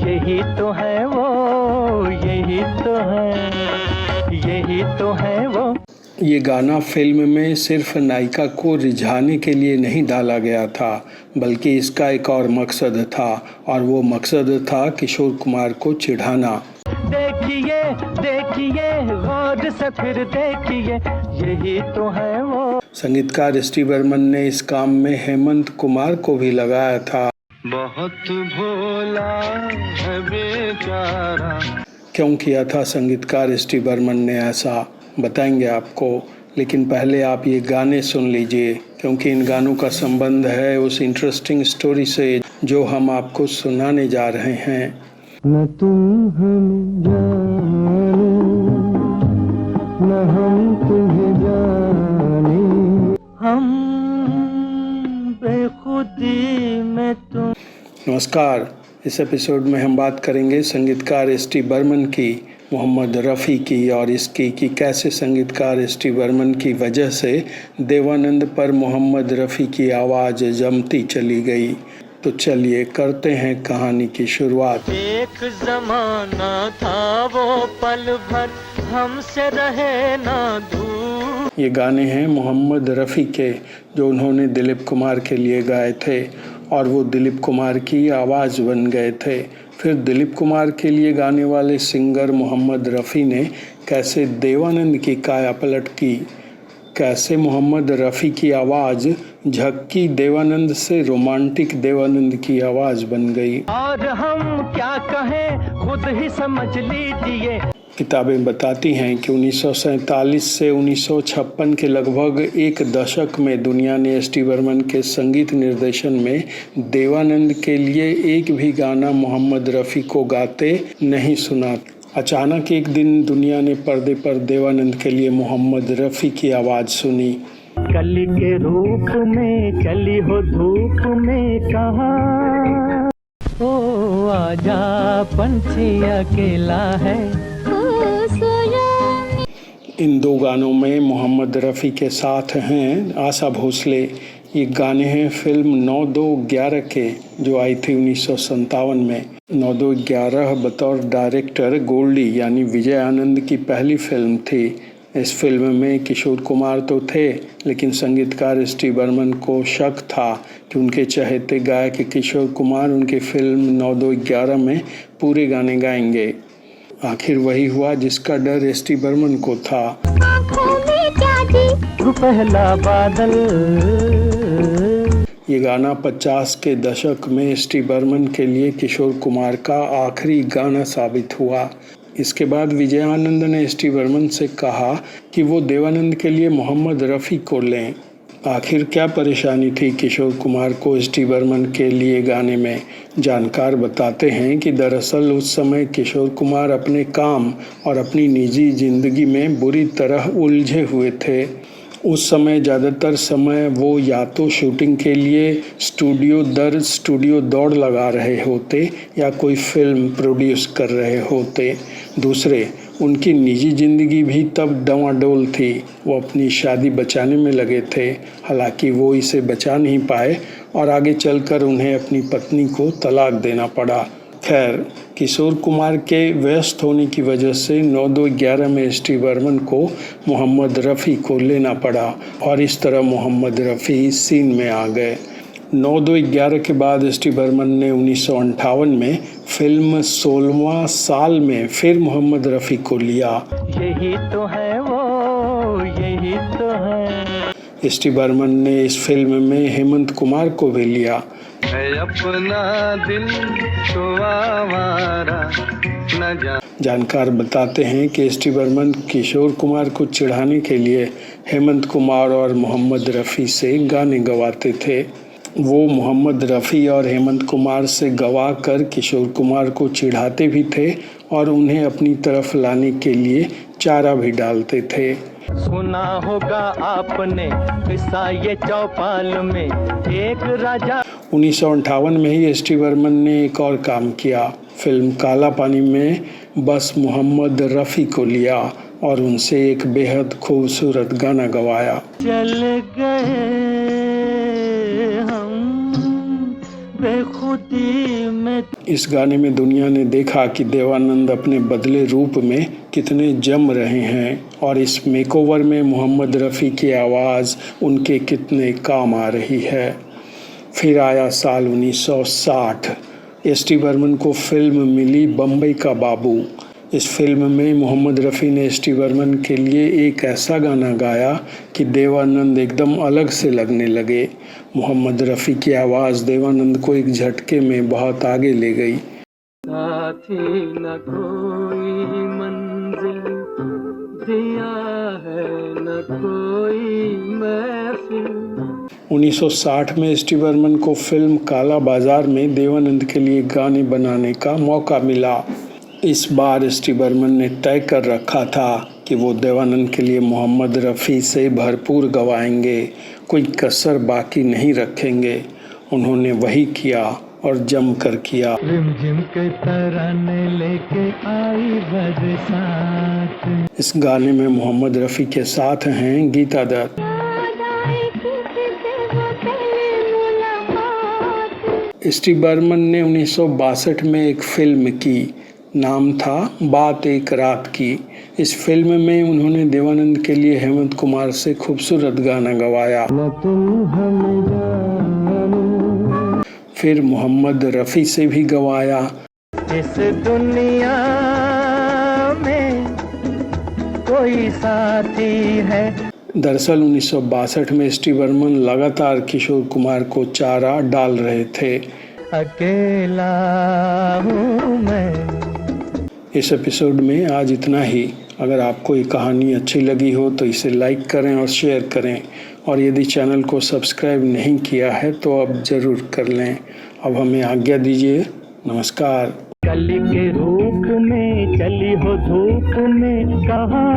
यही तो है वो, यही तो है, यही तो है वो। ये गाना फिल्म में सिर्फ नायिका को रिझाने के लिए नहीं डाला गया था, बल्कि इसका एक और मकसद था, और वो मकसद था किशोर कुमार को चिढ़ाना। देखिए देखिए गौर से फिर देखिए, यही तो है वो। संगीतकार एस.टी. बर्मन ने इस काम में हेमंत कुमार को भी लगाया था। बहुत भोला है बेचारा। क्यों किया था संगीतकार एस.टी. बर्मन ने ऐसा, बताएंगे आपको, लेकिन पहले आप ये गाने सुन लीजिए, क्योंकि इन गानों का संबंध है उस इंटरेस्टिंग स्टोरी से जो हम आपको सुनाने जा रहे हैं। न तुम हमें जाने, न हम तुम्हें जाने, हम बेखुदी में तुम। नमस्कार, इस एपिसोड में हम बात करेंगे संगीतकार एस.टी. बर्मन की, मोहम्मद रफ़ी की, और इसकी कि कैसे संगीतकार एस.टी. बर्मन की वजह से देवानंद पर मोहम्मद रफ़ी की आवाज़ जमती चली गई। तो चलिए करते हैं कहानी की शुरुआत। एक जमाना था वो पल भर हमसे रहे ना दूर। ये गाने हैं मोहम्मद रफ़ी के, जो उन्होंने दिलीप कुमार के लिए गाए थे, और वो दिलीप कुमार की आवाज़ बन गए थे। फिर दिलीप कुमार के लिए गाने वाले सिंगर मोहम्मद रफ़ी ने कैसे देवानंद की काया पलट की, कैसे मोहम्मद रफ़ी की आवाज़ झक्की देवानंद से रोमांटिक देवानंद की आवाज़ बन गई। और हम क्या कहें खुद ही समझ लीजिए। किताबें बताती हैं कि 1947 से 1956 के लगभग एक दशक में दुनिया ने एस.टी. बर्मन के संगीत निर्देशन में देवानंद के लिए एक भी गाना मोहम्मद रफ़ी को गाते नहीं सुना। अचानक एक दिन दुनिया ने पर्दे पर देवानंद के लिए मोहम्मद रफ़ी की आवाज़ सुनी। कली के रूप में चली हो धूप में, कहा ओ आजा पंछी अकेला है। इन दो गानों में मोहम्मद रफ़ी के साथ हैं आशा भोसले। ये गाने हैं फिल्म 9-2-11 के, जो आई थी 1957 में। 9-2-11 बतौर डायरेक्टर गोल्डी यानी विजय आनंद की पहली फिल्म थी। इस फिल्म में किशोर कुमार तो थे, लेकिन संगीतकार एस.टी. बर्मन को शक था कि उनके चहेते गायक किशोर कुमार उनकी फिल्म 9-2-11 में पूरे गाने गाएंगे। आखिर वही हुआ जिसका डर एस.टी. बर्मन को था। पहला बादल। ये गाना 50 के दशक में एस.टी. बर्मन के लिए किशोर कुमार का आखिरी गाना साबित हुआ। इसके बाद विजय आनंद ने एस.टी. बर्मन से कहा कि वो देवानंद के लिए मोहम्मद रफ़ी को लें। आखिर क्या परेशानी थी किशोर कुमार को एस.टी. बर्मन के लिए गाने में? जानकार बताते हैं कि दरअसल उस समय किशोर कुमार अपने काम और अपनी निजी जिंदगी में बुरी तरह उलझे हुए थे। उस समय ज़्यादातर समय वो या तो शूटिंग के लिए स्टूडियो दौड़ लगा रहे होते या कोई फिल्म प्रोड्यूस कर रहे होते। दूसरे, उनकी निजी ज़िंदगी भी तब डवाडोल थी। वो अपनी शादी बचाने में लगे थे, हालांकि वो इसे बचा नहीं पाए और आगे चलकर उन्हें अपनी पत्नी को तलाक देना पड़ा। खैर, किशोर कुमार के व्यस्त होने की वजह से 9-2-11 में एस.टी. बर्मन को मोहम्मद रफ़ी को लेना पड़ा, और इस तरह मोहम्मद रफ़ी सीन में आ गए। 9-2-11 के बाद एस.टी. बर्मन ने 1958 में फिल्म 16वां साल में फिर मोहम्मद रफ़ी को लिया। यही तो है वो, यही तो है। एस.टी. बर्मन ने इस फिल्म में हेमंत कुमार को भी लिया। अपना दिल तो आवारा न जा। जानकार बताते हैं कि एस.टी. बर्मन किशोर कुमार को चिढ़ाने के लिए हेमंत कुमार और मोहम्मद रफ़ी से गाने गवाते थे। वो मोहम्मद रफ़ी और हेमंत कुमार से गवा कर किशोर कुमार को चिढ़ाते भी थे और उन्हें अपनी तरफ लाने के लिए चारा भी डालते थे। सुना होगा आपने किस्सा ये चौपाल में एक राजा। 1958 में ही एस.टी. बर्मन ने एक और काम किया। फिल्म काला पानी में बस मोहम्मद रफ़ी को लिया और उनसे एक बेहद खूबसूरत गाना गवाया। चल गए हम बेखुदी में। इस गाने में दुनिया ने देखा कि देवानंद अपने बदले रूप में कितने जम रहे हैं और इस मेकओवर में मोहम्मद रफ़ी की आवाज़ उनके कितने काम आ रही है। फिर आया साल 1960। एस.टी. बर्मन को फिल्म मिली बम्बई का बाबू। इस फिल्म में मोहम्मद रफ़ी ने एस.टी. बर्मन के लिए एक ऐसा गाना गाया कि देवानंद एकदम अलग से लगने लगे। मोहम्मद रफ़ी की आवाज़ देवानंद को एक झटके में बहुत आगे ले गई। साथी न कोई मंजिल दिया है न कोई महफिल। 1960 में एस.टी. बर्मन को फिल्म काला बाजार में देवानंद के लिए गाने बनाने का मौका मिला। इस बार एस.टी. बर्मन ने तय कर रखा था कि वो देवानंद के लिए मोहम्मद रफ़ी से भरपूर गवाएंगे, कोई कसर बाकी नहीं रखेंगे। उन्होंने वही किया और जमकर किया। रिमझिम के तराने लेके आई बरसात। इस गाने में मोहम्मद रफ़ी के साथ हैं गीता दत्त। एस.टी. बर्मन ने 1962 में एक फिल्म की, नाम था बात एक रात की। इस फिल्म में उन्होंने देवानंद के लिए हेमंत कुमार से खूबसूरत गाना गवाया। फिर मोहम्मद रफ़ी से भी गवाया। इस दुनिया में कोई साथी है। दरअसल 1962 में एस.टी. बर्मन लगातार किशोर कुमार को चारा डाल रहे थे। अकेला हूँ मैं। इस एपिसोड में आज इतना ही। अगर आपको ये कहानी अच्छी लगी हो तो इसे लाइक करें और शेयर करें, और यदि चैनल को सब्सक्राइब नहीं किया है तो अब ज़रूर कर लें। अब हमें आज्ञा दीजिए। नमस्कार। कली के रूप में चली हो धूप में, कहाँ